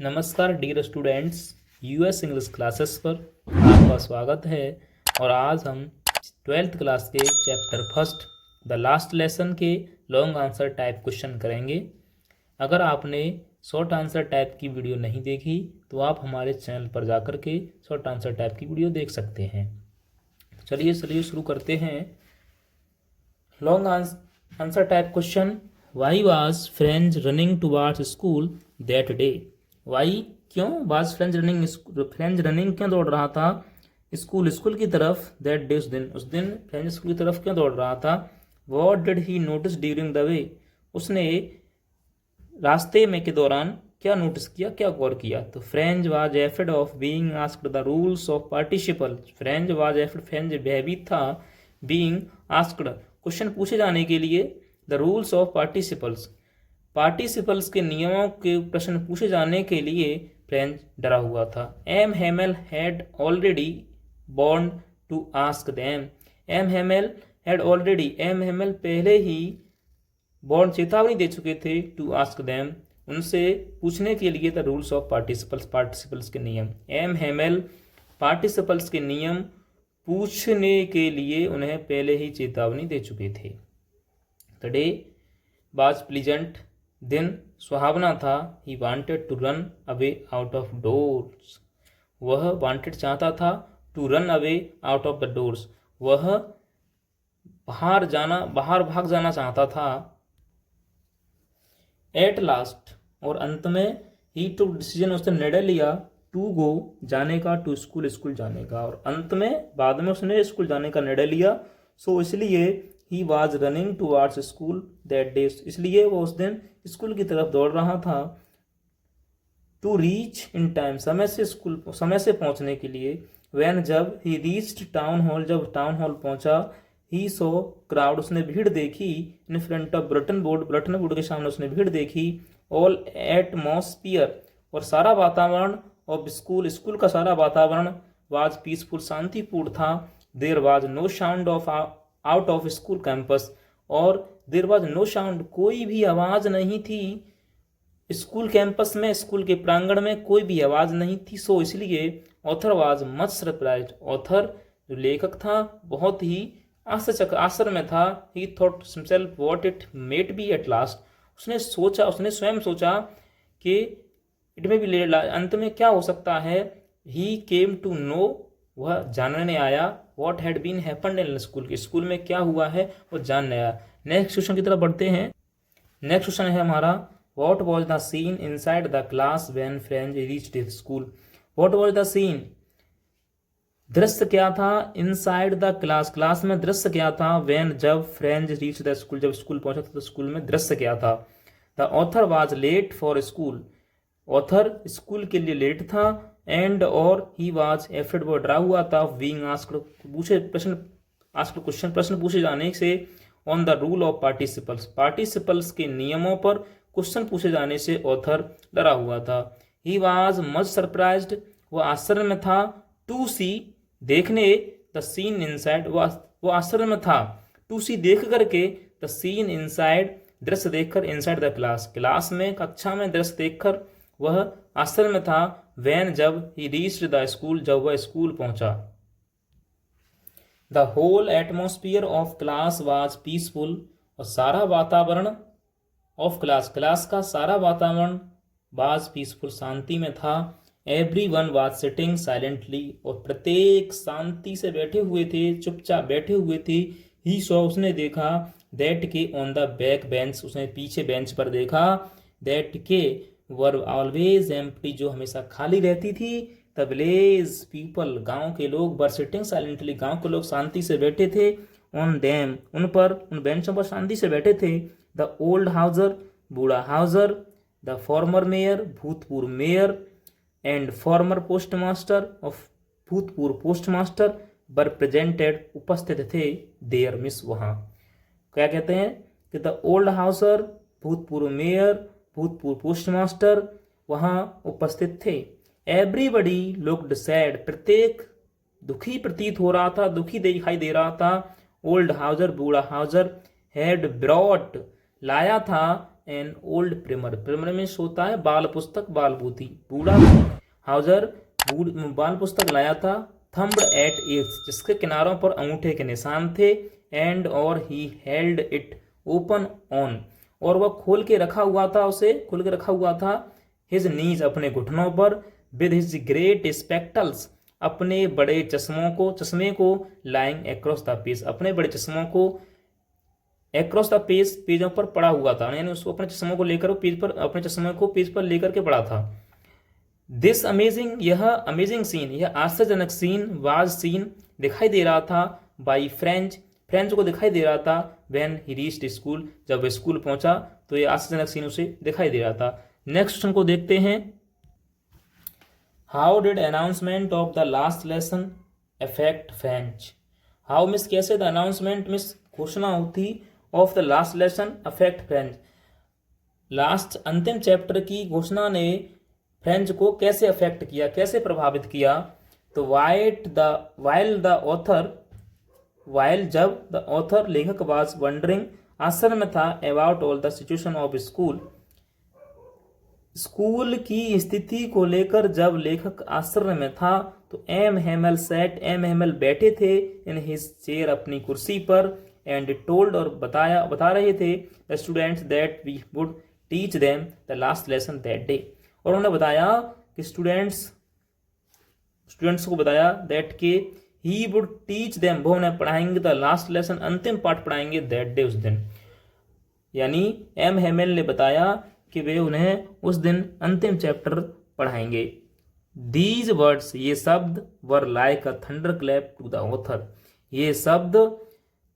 नमस्कार dear students, US English classes पर आपका स्वागत है। और आज हम 12th क्लास के chapter first the last lesson के लॉन्ग आंसर टाइप क्वेश्चन करेंगे। अगर आपने शॉर्ट आंसर टाइप की वीडियो नहीं देखी तो आप हमारे चैनल पर जाकर के शॉर्ट आंसर टाइप की वीडियो देख सकते हैं। चलिए शुरू करते हैं। Long answer type question, why was Franz running towards school that day. Why क्यों, वाज फ्रेंच रनिंग क्यों दौड़ रहा था स्कूल की तरफ, दैट डे उस दिन फ्रेंच स्कूल की तरफ क्यों दौड़ रहा था। What did he notice during the way, उसने रास्ते में के दौरान क्या नोटिस किया, क्या गौर किया। तो French was afraid of being asked the rules of participle, French was afraid, French भयभीत था, बीइंग आस्क्ड क्वेश्चन पूछे जाने के लिए, द रूल्स ऑफ पार्टिसिपल्स के नियमों के प्रश्न पूछे जाने के लिए फ्रेंच डरा हुआ था। M Hamel had already born to ask them, M Hamel पहले ही बॉर्न चेतावनी दे चुके थे, टू आस्क देम उनसे पूछने के लिए, द रूल्स ऑफ पार्टिसिपल्स के नियम। एम हेमल पार्टिसिपल्स के नियम पूछने के लिए उन्हें पहले ही चेतावनी दे चुके थे। द डे वाज प्लीजेंट, दिन सुहावना था। He wanted to run away out of doors, वह वांटेड चाहता था, to run away out of the doors, वह बाहर भाग जाना चाहता था। एट लास्ट, और अंत में, ही टुक डिसीजन, उसने निर्णय लिया, टू गो जाने का, टू स्कूल जाने का, और अंत में बाद में उसने स्कूल जाने का निर्णय लिया। सो इसलिए he was running towards school that day, इसलिए वो उस दिन स्कूल की तरफ दौड़ रहा था। टू रीच इन टाइम, समय से पहुंचने के लिए। व्हेन, जब, ही रीच्ड टाउन हॉल, जब टाउन हॉल पहुंचा। ही सो क्राउड, उसने भीड़ देखी। इन फ्रंट ऑफ ब्रटन बोर्ड के सामने उसने भीड़ देखी। ऑल एटमॉस्फियर, और सारा वातावरण ऑफ स्कूल का सारा वातावरण, वाज पीसफुल, शांतिपूर्ण था। There was no sound of out of school campus, और देयर वाज नो साउंड, कोई भी आवाज नहीं थी स्कूल कैंपस में, स्कूल के प्रांगण में कोई भी आवाज नहीं थी। सो इसलिए author was much surprised, author जो लेखक था बहुत ही आश्चर्य में था। He thought himself what it might be at last, उसने स्वयं सोचा कि इट में भी अंत में क्या हो सकता है। ही केम टू नो, वह जानने आया, what had been happened in school में क्या हुआ है वो जानने आया। नेक्स्ट क्वेश्चन की तरफ बढ़ते हैं। नेक्स्ट क्वेश्चन है हमारा, what was the scene inside the class when Franz reached his school. What was the scene, दृश्य क्या था, इनसाइड द क्लास में दृश्य क्या था, व्हेन, जब, फ्रेंच रीच द स्कूल, जब स्कूल पहुंचा था तो स्कूल में दृश्य क्या था। The author was late for school, author school के लिए लेट था। एंड, और, ही वाज एफ्रेड, वो डरा हुआ था, बीइंग आस्क्ड, प्रश्न पूछे जाने से, on the rule of participles के नियमों पर क्वेश्चन पूछे जाने से ऑथर डरा हुआ था। ही वाज मच सरप्राइज्ड, वह आश्चर्य में था। टू सी, देखने, द सीन इनसाइड, वो आश्चर्य में था। टू सी, देख करके, द सीन इनसाइड, दृश्य देखकर, इनसाइड द क्लास में, कक्षा में दृश्य देखकर वह आश्चर्य में था। व्हेन, जब, ही रीच्ड द स्कूल, जब वह स्कूल पहुंचा। The whole atmosphere of class was peaceful, और सारा वातावरण ऑफ क्लास का सारा वातावरण, वाज पीसफुल, शांति में था। एवरीवन वाज सिटिंग साइलेंटली, और प्रत्येक शांति से बैठे हुए थे, चुपचाप बैठे हुए थे। ही सॉ, उसने देखा, दैट के ऑन द बैक बेंच, उसने पीछे बेंच पर देखा, दैट के वर ऑलवेज एम्प्टी, जो हमेशा खाली रहती थी। द विलेज पीपल, गांव के लोग, वर सिटिंग साइलेंटली, गांव के लोग शांति से बैठे थे। ऑन देम, उन पर, उन बेंचों पर शांति से बैठे थे। द ओल्ड हाउजर, बूढ़ा हाउजर, द फॉर्मर मेयर, भूतपूर्व mayor, and farmer postmaster, of भूतपूर्व पोस्टमास्टर, वर प्रेजेंटेड, उपस्थित थे। देयर, मिस, वहाँ। क्या कहते हैं कि द ओल्ड हाउसर, भूतपूर्व मेयर, भूतपूर्व पोस्टमास्टर वहाँ उपस्थित थे। एवरीबडी लुक्ड सैड, प्रत्येक दुखी प्रतीत हो रहा था, दुखी दिखाई दे रहा था। ओल्ड हाउजर, बूढ़ा हाउजर, हैड ब्रॉट, लाया था, एन ओल्ड primer, primer में होता है बाल पुस्तक, बाल पोथी, बूढ़ा। हाउजर बाल पुस्तक लाया था, थम्ब्ड एट इट्स, जिसके किनारों पर अंगूठे के निशान थे, एंड और he held it open on, और वह खोल के रखा हुआ था, उसे खोल के रखा हुआ था, हिज नीज, अपने घुटनों पर, विद हिज ग्रेट स्पेक्टल्स, अपने बड़े चश्मे को, लाइंग अक्रॉस द पेज, अपने बड़े चश्मों को अक्रॉस द पेज, पेजों पर पड़ा हुआ था, यानी उसको अपने चश्मों को लेकर पेज पर, अपने चश्मे को पेज पर लेकर के पड़ा था। दिस अमेजिंग, यह अमेजिंग सीन, यह आश्चर्यजनक सीन, वाज सीन, दिखाई दे रहा था, बाई फ्रेंच, फ्रेंच को दिखाई दे रहा था, व्हेन ही रीच्ड स्कूल, जब वह स्कूल पहुंचा तो यह आश्चर्यजनक सीन उसे दिखाई दे रहा था। नेक्स्ट क्वेश्चन को देखते हैं। How did announcement of the last lesson affect French? How miss, कैसे, द अनाउंसमेंट मिस, घोषणा होती, of the last lesson affect French, last अंतिम चैप्टर की घोषणा ने फ्रेंच को कैसे अफेक्ट किया, कैसे प्रभावित किया? तो वाइल जब द ऑथर, लेखक, वाज वंडरिंग, आश्चर्य में था, about all the situation of school, school की स्थिति को लेकर जब लेखक आश्चर्य में था, तो M Hemal set, M Hemal बैठे थे, इन हिज चेयर, अपनी कुर्सी पर, एंड टोल्ड, और बता रहे थे, the students that we would teach them the last lesson that day, और उन्होंने बताया कि स्टूडेंट्स को बताया दैट के ही वुड टीच देम, वो उन्हें पढ़ाएंगे, द लास्ट लेसन, अंतिम पाठ पढ़ाएंगे, दैट डे, उस दिन, यानी एम हेमेल ने बताया कि वे उन्हें उस दिन अंतिम चैप्टर पढ़ाएंगे। दीज वर्ड्स, ये शब्द, were like a thunder clap to the author, ये शब्द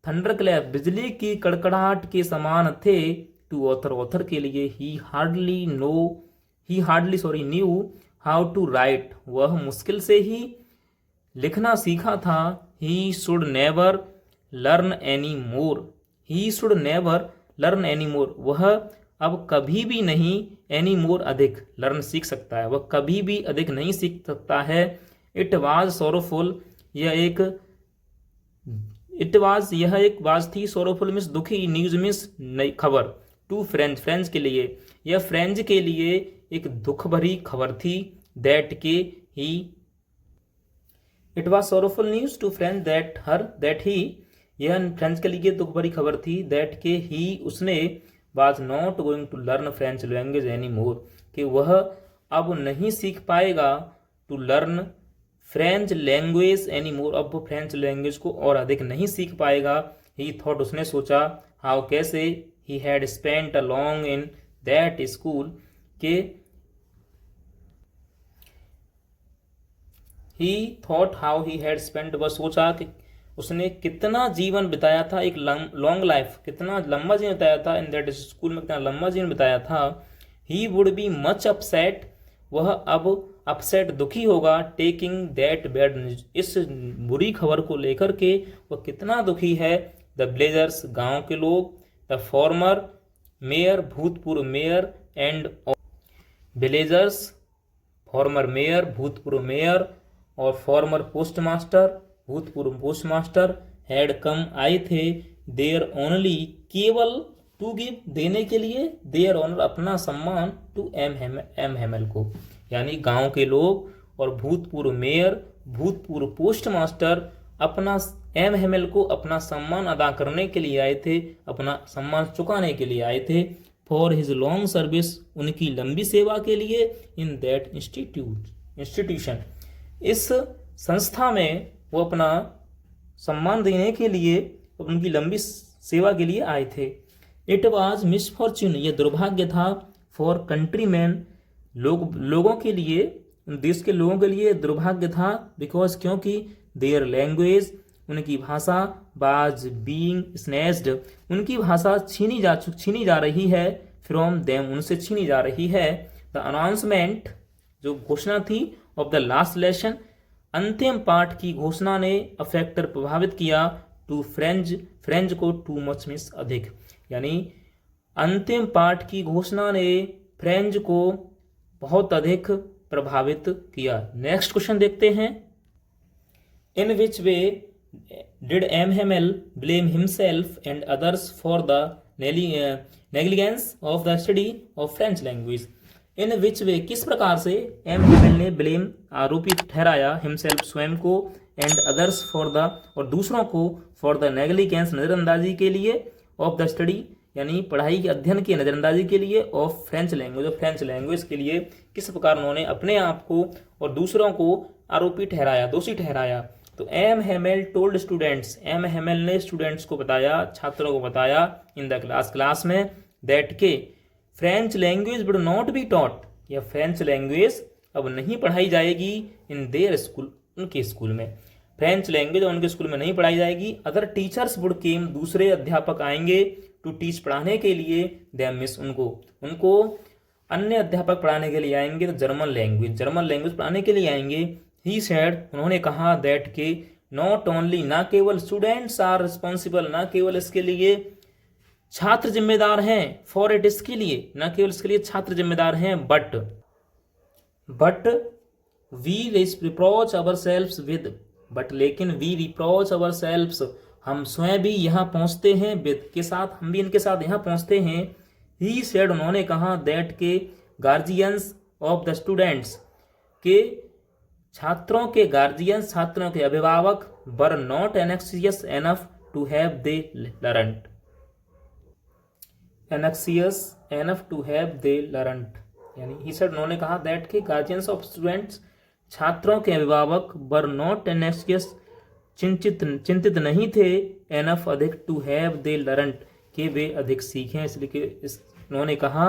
थंडर क्लैप, बिजली की कड़कड़ाहट के समान थे, टू ऑथर, ऑथर के लिए, he hardly knew how to write, वह मुश्किल से ही लिखना सीखा था, he should never learn any more, वह अब कभी भी नहीं, एनी मोर, अधिक, लर्न, सीख सकता है, वह कभी भी अधिक नहीं सीख सकता है। इट वाज सोरोफुल, यह एक वाज थी, सोरोफुल मिस, दुखी, न्यूज मिस, नई खबर, टू फ्रेंच के लिए, यह फ्रेंच के लिए एक दुख भरी खबर थी, दैट के he, it was sorrowful news to French that he, यह फ्रेंच के लिए दुख भरी खबर थी, दैट के ही, उसने, was not going to learn French language any more, कि वह अब नहीं सीख पाएगा, to learn French language any more, अब वो फ्रेंच लैंग्वेज को और अधिक नहीं सीख पाएगा। ही थॉट, उसने सोचा, हाउ, कैसे, he had spent a long in that school, के he thought how he had spent, वह सोचा कि उसने कितना जीवन बिताया था, एक लॉन्ग लाइफ, कितना लंबा जीवन बिताया था, इन दैट स्कूल में कितना लंबा जीवन बिताया था। He would be much upset, वह अब अपसेट, दुखी होगा, टेकिंग दैट बैड न्यूज, इस बुरी खबर को लेकर के वह कितना दुखी है। द विलेजर्स, गांव के लोग, द फॉर्मर मेयर, भूतपूर्व mayor, and villagers, farmer mayor, भूतपूर्व मेयर, और फॉर्मर पोस्टमास्टर, भूतपूर्व पोस्टमास्टर, हैड कम, आए थे, देयर ओनली, केवल, टू गिव, देने के लिए, देयर ऑनर, अपना सम्मान, टू एम हेमल को, यानी गांव के लोग और भूतपूर्व मेयर, भूतपूर्व पोस्टमास्टर अपना एम हेमल को अपना सम्मान अदा करने के लिए आए थे, अपना सम्मान चुकाने के लिए आए थे, फॉर हिज लॉन्ग सर्विस, उनकी लंबी सेवा के लिए, इन दैट इंस्टीट्यूशन, इस संस्था में वो अपना सम्मान देने के लिए, उनकी लंबी सेवा के लिए आए थे। इट वाज मिसफॉर्च्यून, यह दुर्भाग्य था, फॉर कंट्रीमैन, लोगों के लिए, देश के लोगों के लिए दुर्भाग्य था, बिकॉज, क्योंकि, देयर लैंग्वेज, उनकी भाषा, बाज बीइंग स्नैच्ड, उनकी भाषा छीनी जा रही है, फ्रॉम देम, उनसे छीनी जा रही है। द अनाउंसमेंट, जो घोषणा थी, ऑफ द लास्ट लेसन, अंतिम पाठ की घोषणा ने अफेक्टर, प्रभावित किया, टू फ्रेंच को, टू मच मिस, अधिक, यानी अंतिम पाठ की घोषणा ने फ्रेंच को बहुत अधिक प्रभावित किया। नेक्स्ट क्वेश्चन देखते हैं। In which way did M Hamel blame himself and others for the negligence of the study of French language, in which way, किस प्रकार से एम हेमल ने ब्लेम, आरोपित ठहराया, हिमसेल्फ स्वयं को, एंड अदर्स फॉर द, और दूसरों को, फॉर द नेग्लिजेंस नज़रअंदाजी के लिए, ऑफ द स्टडी यानी पढ़ाई के अध्ययन की नज़रअंदाजी के लिए, ऑफ फ्रेंच लैंग्वेज, और फ्रेंच लैंग्वेज के लिए किस प्रकार उन्होंने अपने आप को और दूसरों को आरोपी ठहराया, दोषी ठहराया। तो M Hemal told students, M Hamel ने स्टूडेंट्स को बताया, छात्रों को बताया, इन द क्लास में, दैट के French language would not be taught, या फ्रेंच लैंग्वेज अब नहीं पढ़ाई जाएगी इन देयर स्कूल, उनके स्कूल में फ्रेंच लैंग्वेज उनके स्कूल में नहीं पढ़ाई जाएगी। अदर टीचर्स वुड केम, दूसरे अध्यापक आएंगे, टू टीच, पढ़ाने के लिए, देम मिस, उनको अन्य अध्यापक पढ़ाने के लिए आएंगे, तो जर्मन लैंग्वेज पढ़ाने के लिए आएंगे। ही सेड, उन्होंने कहा, दैट के नॉट ओनली, ना केवल स्टूडेंट्स आर रिस्पॉन्सिबल, ना केवल इसके लिए छात्र जिम्मेदार हैं, फॉर इट, इसके लिए, ना केवल इसके लिए छात्र जिम्मेदार हैं, but we reproach ourselves with, but लेकिन वी रिप्रोच अवर सेल्व्स, हम स्वयं भी यहाँ पहुँचते हैं, विद के साथ, हम भी इनके साथ यहाँ पहुँचते हैं। ही सेड, उन्होंने कहा, दैट के गार्जियंस ऑफ द स्टूडेंट्स, के छात्रों के गार्जियंस, छात्रों के अभिभावक, were not anxious enough to have they learned, anxious enough to have they learned, यानी ही सेड, उन्होंने कहा, दैट के गार्जियंस ऑफ स्टूडेंट्स, छात्रों के अभिभावक, वर नॉट एनेक्सियस, चिंतित नहीं थे, एनफ अधिक, टू हैव दे लर्नड, कि वे अधिक सीखें, इसलिए कि उन्होंने कहा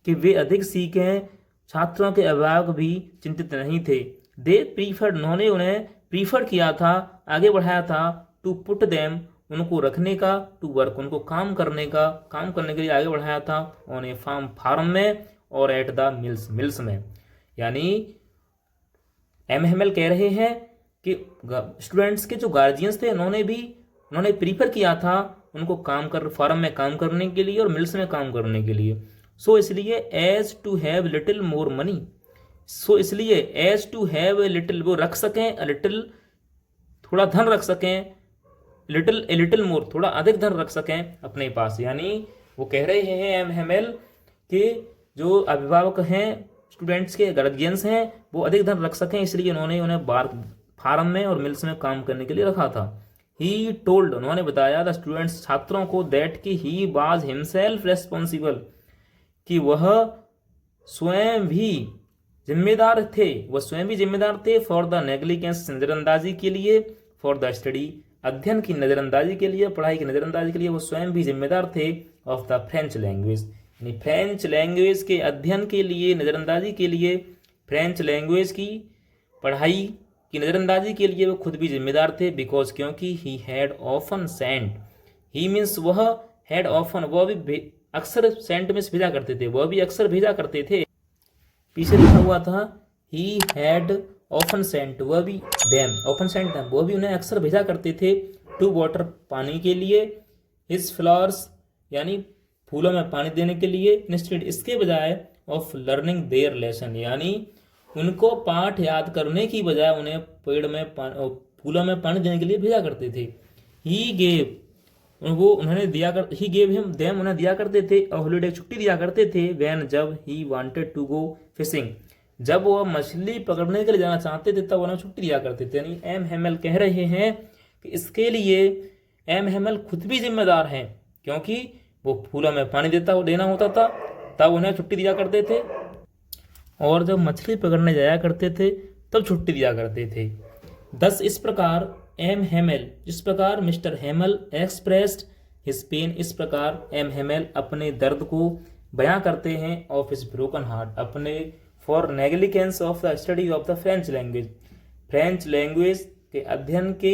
कि वे अधिक सीखें, छात्रों के अभिभावक भी चिंतित नहीं थे। दे प्रीफर्ड, उन्होंने उन्हें प्रीफर किया था, आगे बढ़ाया था, टू पुट देम, उनको रखने का, टू वर्क, उनको काम करने के लिए आगे बढ़ाया था, ऑन ए फार्म में, और एट द मिल्स में। यानी एम हेमल कह रहे हैं कि स्टूडेंट्स के जो गार्जियंस थे, उन्होंने प्रीफर किया था उनको फार्म में काम करने के लिए और मिल्स में काम करने के लिए। सो इसलिए as to have little more money, इसलिए as to have a little, वो रख सकें, लिटिल थोड़ा धन रख सकें, लिटिल मोर थोड़ा अधिक धन रख सकें अपने पास। यानी वो कह रहे हैं एम हेमल कि जो अभिभावक हैं, स्टूडेंट्स के गार्जियंस हैं, वो अधिक धन रख सकें, इसलिए उन्होंने उन्हें फार्म में और मिल्स में काम करने के लिए रखा था। ही टोल्ड, उन्होंने बताया, द स्टूडेंट्स, छात्रों को, दैट कि ही वाज हिमसेल्फ रेस्पॉन्सिबल, कि वह स्वयं भी जिम्मेदार थे, फॉर द नेग्लिजेंस, नजरअंदाजी के लिए, फॉर द स्टडी, अध्ययन की नजरअंदाजी के लिए, पढ़ाई की नजरअंदाजी के लिए वो स्वयं भी जिम्मेदार थे, ऑफ द फ्रेंच लैंग्वेज, यानी फ्रेंच लैंग्वेज के अध्ययन के लिए, नजरअंदाजी के लिए, फ्रेंच लैंग्वेज की पढ़ाई की नजरअंदाजी के लिए वो खुद भी जिम्मेदार थे, बिकॉज, क्योंकि he had often sent, he means वह, हैड ऑफन, वह भी अक्सर, सेंट में भेजा करते थे, वह भी अक्सर भेजा करते थे, पीछे लिखा हुआ था ही हैड ऑफन सेंट, वह भी देम, ऑफन सेंट देम, वह भी उन्हें अक्सर भेजा करते थे, टू वाटर, पानी के लिए, हिज फ्लावर्स, यानी फूलों में पानी देने के लिए, इंस्टेड, इसके बजाय, ऑफ लर्निंग देयर लेसन, यानी उनको पाठ याद करने की बजाय उन्हें पेड़ में फूलों में पानी देने के लिए भेजा करते थे। ही गेव, वो उन्होंने दिया कर, ही गेव हिम देम, उन्हें दिया करते थे, हॉलीडे, छुट्टी दिया करते थे, व्हेन, जब, he wanted to go fishing, जब वह मछली पकड़ने के लिए जाना चाहते थे तब उन्हें छुट्टी दिया करते थे। यानी एम हेमल कह रहे हैं कि इसके लिए एम हेमल खुद भी जिम्मेदार हैं, क्योंकि वो फूलों में पानी देना होता था, तब उन्हें छुट्टी दिया करते थे, और जब मछली पकड़ने जाया करते थे तब छुट्टी दिया करते थे। 10 इस प्रकार एम हेमल, जिस प्रकार mister Hemal expressed his pain, इस प्रकार एम हेमल अपने दर्द को बयां करते हैं, ऑफ हिज ब्रोकन हार्ट, अपने for negligence of the study of the French language, French language के अध्ययन के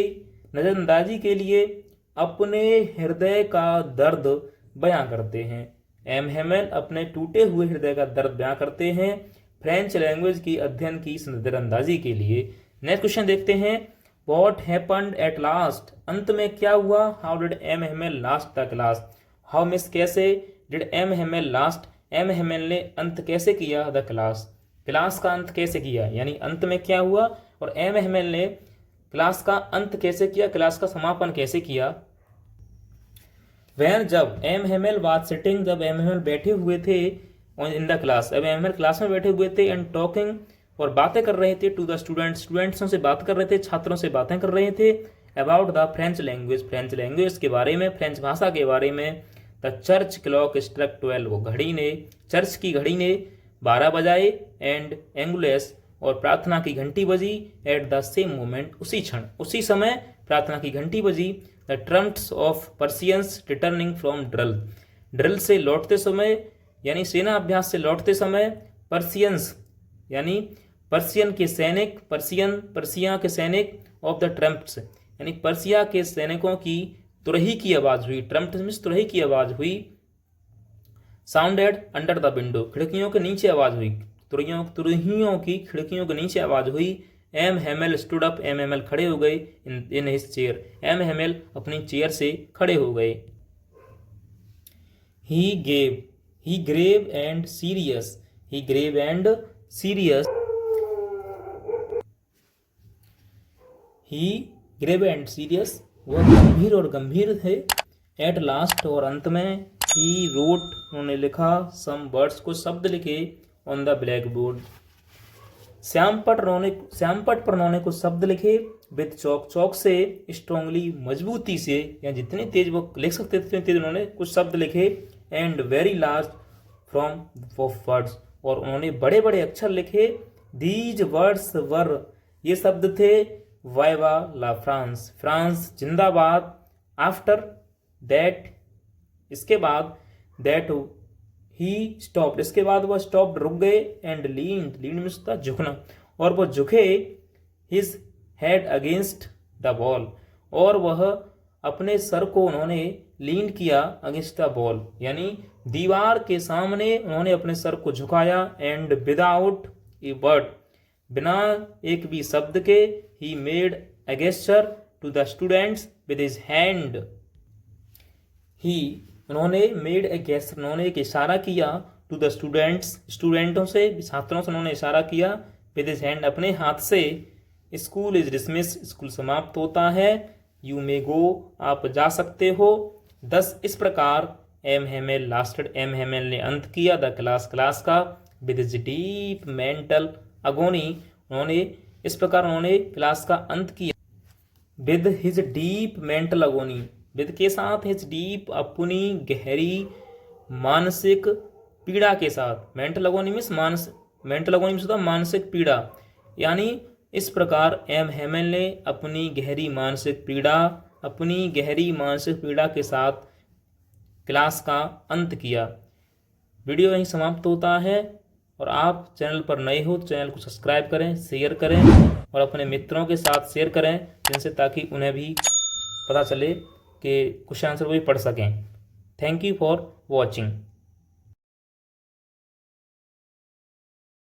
नजरअंदाजी के लिए अपने हृदय का दर्द बयां करते हैं। एम हेमल अपने टूटे हुए हृदय का दर्द बयां करते हैं फ्रेंच लैंग्वेज की अध्ययन की नजरअंदाजी के लिए। नेक्स्ट क्वेश्चन देखते हैं, व्हाट हैपेंड एट लास्ट, अंत में क्या हुआ, how did M Hamel last the class, how miss कैसे, did M Hamel last, M Hamel ने अंत कैसे किया, द क्लास, क्लास का अंत कैसे किया, यानी अंत में क्या हुआ, और एम हेमल ने क्लास का अंत कैसे किया, क्लास का समापन कैसे किया। वैन जब एम हेमेल वाज सिटिंग, जब एम हेमेल बैठे हुए थे इन द क्लास, अब एम हेमेल क्लास में बैठे हुए थे, एंड टॉकिंग और बातें कर रहे थे, टू द स्टूडेंट्स, स्टूडेंट्सों से बात कर रहे थे, छात्रों से बातें कर रहे थे, about the French language, French language के बारे में, फ्रेंच भाषा के बारे में। द चर्च क्लॉक स्ट्रक 12, वो घड़ी ने, चर्च की घड़ी ने 12 बजाए, एंड एंगुलेस और प्रार्थना की घंटी बजी, एट द सेम मोमेंट, उसी क्षण, उसी समय प्रार्थना की घंटी बजी। The Trump's of पर्सियंस returning from drill, drill से लौटते समय यानी सेना अभ्यास से लौटते समय, पर्सियंस यानी पर्सियन के सैनिक, पर्सिया के सैनिक, ऑफ द ट्रम्प्स यानी पर्सिया के सैनिकों की तुरही की आवाज हुई, ट्रम्प्स मींस तुरही की आवाज हुई। साउंडेड अंडर द विंडो, खिड़कियों के नीचे आवाज हुई, तुरहियों की खिड़कियों के नीचे आवाज हुई। M Hamel stood up, M Hamel खड़े हो गए, in his chair, M Hamel अपनी चेयर से खड़े हो गए। He grave and serious, he grave and serious, he grave and serious, वह गंभीर और गंभीर थे। एट लास्ट, और अंत में, ही रोट, उन्होंने लिखा, सम वर्ड्स, कुछ शब्द लिखे, ऑन द ब्लैक बोर्ड, श्यामपट पर उन्होंने कुछ शब्द लिखे, विद चौक, चौक से, स्ट्रांगली, मजबूती से, या जितनी तेज वो लिख सकते थे उतनी तेज उन्होंने कुछ शब्द लिखे। And very large from words, और उन्होंने बड़े बड़े अक्षर लिखे। दीज वर्ड्स वर, ये शब्द थे, वाइवा ला फ्रांस, फ्रांस जिंदाबाद। आफ्टर दैट, इसके बाद, दैट ही स्टॉप्ड, इसके बाद वह स्टॉप्ड, रुक गए। एंड लीन्ड, लीन मींस था झुकना, और वह झुके। His head against the wall, और वह अपने सर को उन्होंने लीन किया, अगेंस्ट द वॉल यानी दीवार के सामने उन्होंने अपने सर को झुकाया। एंड विदाउट ए वर्ड, बिना एक भी शब्द के, he made a gesture to the students with his hand, he, उन्होंने मेड ए गेस्चर, उन्होंने एक इशारा किया, टू द स्टूडेंट्स, स्टूडेंटों से, छात्रों से उन्होंने इशारा किया, विद हिज हैंड, अपने हाथ से। स्कूल इज डिसमिस, स्कूल समाप्त होता है। यू मे गो, आप जा सकते हो। 10, इस प्रकार, M Hamel lasted, M Hamel ने अंत किया, द क्लास, क्लास का, with his deep mental agony, उन्होंने इस प्रकार उन्होंने क्लास का अंत किया, with his deep mental agony, with के साथ, हिज डीप, अपनी गहरी मानसिक पीड़ा के साथ। मेंटल अगोनी मीन्स मेंटल अगोनी मीन्स मानसिक पीड़ा, यानी इस प्रकार एम हेमेल ने अपनी गहरी मानसिक पीड़ा के साथ क्लास का अंत किया। वीडियो यहीं समाप्त होता है, और आप चैनल पर नए हो तो चैनल को सब्सक्राइब करें, शेयर करें, और अपने मित्रों के साथ शेयर करें, जिनसे ताकि उन्हें भी पता चले कि क्वेश्चन आंसर वो भी पढ़ सकें। Thank you for watching.